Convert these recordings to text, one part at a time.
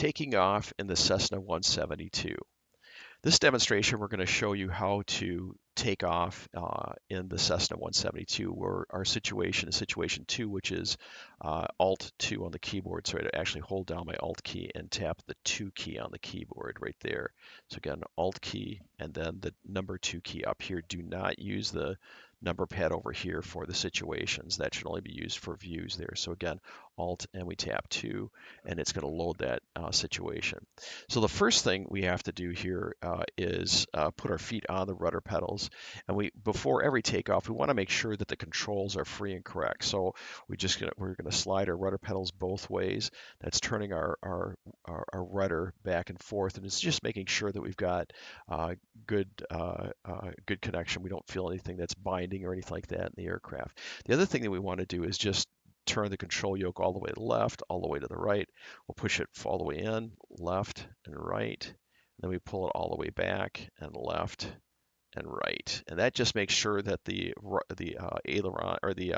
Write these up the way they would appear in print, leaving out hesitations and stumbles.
taking off in the Cessna 172. This demonstration, we're going to show you how to take off in the Cessna 172, where our situation is situation 2, which is Alt 2 on the keyboard. So I actually hold down my Alt key and tap the 2 key on the keyboard right there. So again, Alt key and then the number 2 key up here. Do not use the number pad over here for the situations. That should only be used for views there. So again, Alt and we tap 2, and it's going to load that situation. So the first thing we have to do here is put our feet on the rudder pedals, and before every takeoff, we want to make sure that the controls are free and correct. So we're gonna slide our rudder pedals both ways. That's turning our rudder back and forth, and it's just making sure that we've got uh, good connection. We don't feel anything that's binding or anything like that in the aircraft. The other thing that we want to do is just turn the control yoke all the way to the left, all the way to the right. We'll push it all the way in, left and right. And then we pull it all the way back and left and right. And that just makes sure that the aileron or the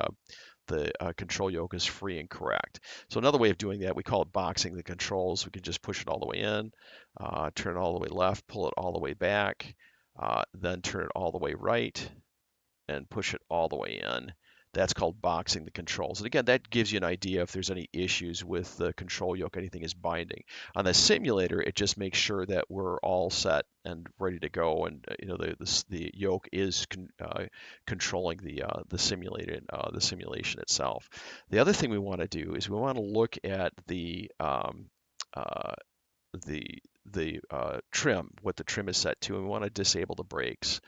control yoke is free and correct. So another way of doing that, we call it boxing the controls. We can just push it all the way in, turn it all the way left, pull it all the way back, then turn it all the way right, and push it all the way in. That's called boxing the controls. And again, that gives you an idea if there's any issues with the control yoke, anything is binding. On the simulator, it just makes sure that we're all set and ready to go, and the yoke is controlling the simulation itself. The other thing we want to do is we want to look at uh, the trim, what the trim is set to, and we want to disable the brakes.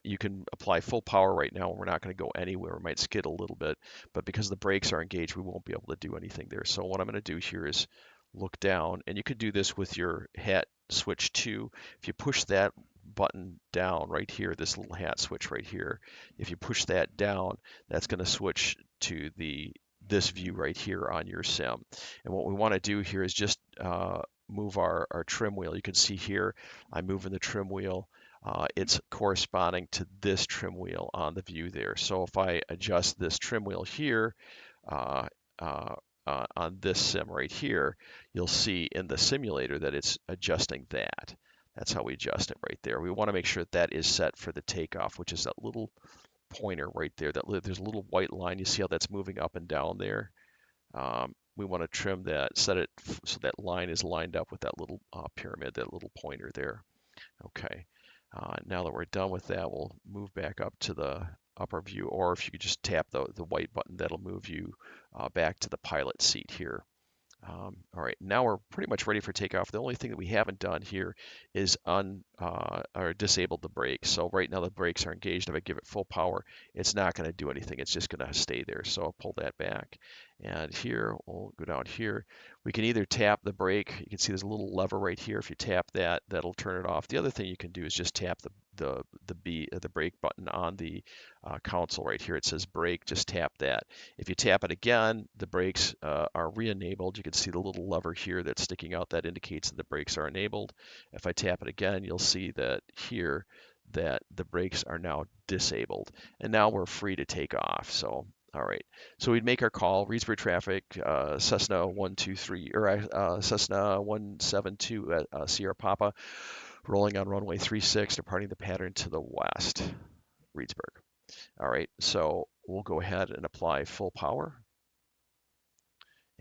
You can apply full power right now, and we're not going to go anywhere. We might skid a little bit, but because the brakes are engaged, we won't be able to do anything there. So what I'm going to do here is look down, and you could do this with your hat switch 2. If you push that button down right here, this little hat switch right here, if you push that down, that's going to switch to this view right here on your sim. And what we want to do here is just move our trim wheel. You can see here, I'm moving the trim wheel. It's corresponding to this trim wheel on the view there. So if I adjust this trim wheel here uh, on this sim right here, you'll see in the simulator that it's adjusting that. That's how we adjust it right there. We want to make sure that is set for the takeoff, which is that little pointer right there. There's a little white line. You see how that's moving up and down there? We want to trim that, set it so that line is lined up with that little pyramid, that little pointer there. Okay, now that we're done with that, we'll move back up to the upper view, or if you could just tap the white button, that'll move you back to the pilot seat here. All right, now we're pretty much ready for takeoff. The only thing that we haven't done here is or disabled the brakes. So right now the brakes are engaged. If I give it full power, it's not going to do anything. It's just going to stay there. So I'll pull that back. And here, we'll go down here. We can either tap the brake. You can see there's a little lever right here. If you tap that, that'll turn it off. The other thing you can do is just tap the brake button on the console right here. It says brake. Just tap that. If you tap it again, the brakes are re-enabled. You can see the little lever here that's sticking out that indicates that the brakes are enabled. If I tap it again, you'll see that here that the brakes are now disabled. And now we're free to take off. So, all right. So we'd make our call, Reedsbury traffic, Cessna 123, or Cessna 172 at Sierra Papa, rolling on runway 36, departing the pattern to the west, Reedsburg. All right, so we'll go ahead and apply full power.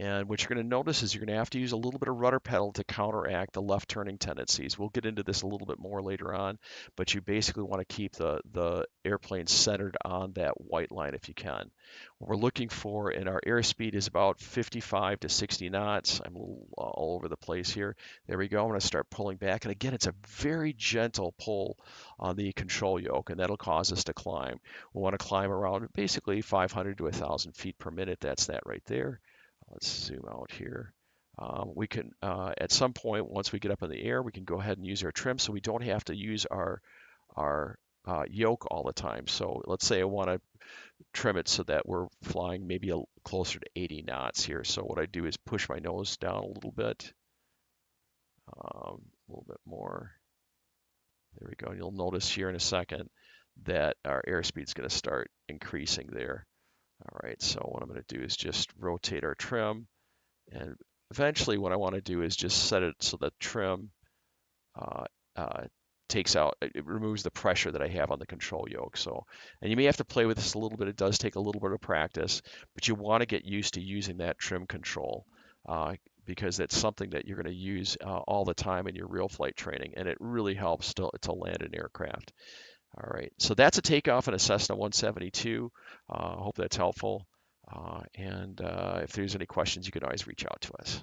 And what you're going to notice is you're going to have to use a little bit of rudder pedal to counteract the left turning tendencies. We'll get into this a little bit more later on, but you basically want to keep the airplane centered on that white line if you can. What we're looking for in our airspeed is about 55 to 60 knots. I'm a little all over the place here. There we go. I'm going to start pulling back. And again, it's a very gentle pull on the control yoke, and that'll cause us to climb. We want to climb around basically 500 to 1,000 feet per minute. That's that right there. Let's zoom out here. We can, at some point, once we get up in the air, we can go ahead and use our trim so we don't have to use our yoke all the time. So let's say I want to trim it so that we're flying maybe closer to 80 knots here. So what I do is push my nose down a little bit more. There we go. And you'll notice here in a second that our airspeed is going to start increasing there. All right, so what I'm going to do is just rotate our trim and eventually what I want to do is just set it so that trim uh, uh, takes out, it removes the pressure that I have on the control yoke. So, and you may have to play with this a little bit. It does take a little bit of practice, but you want to get used to using that trim control uh, because it's something that you're going to use all the time in your real flight training, and it really helps to land an aircraft. All right, so that's a takeoff in a Cessna 172. I hope that's helpful. And if there's any questions, you can always reach out to us.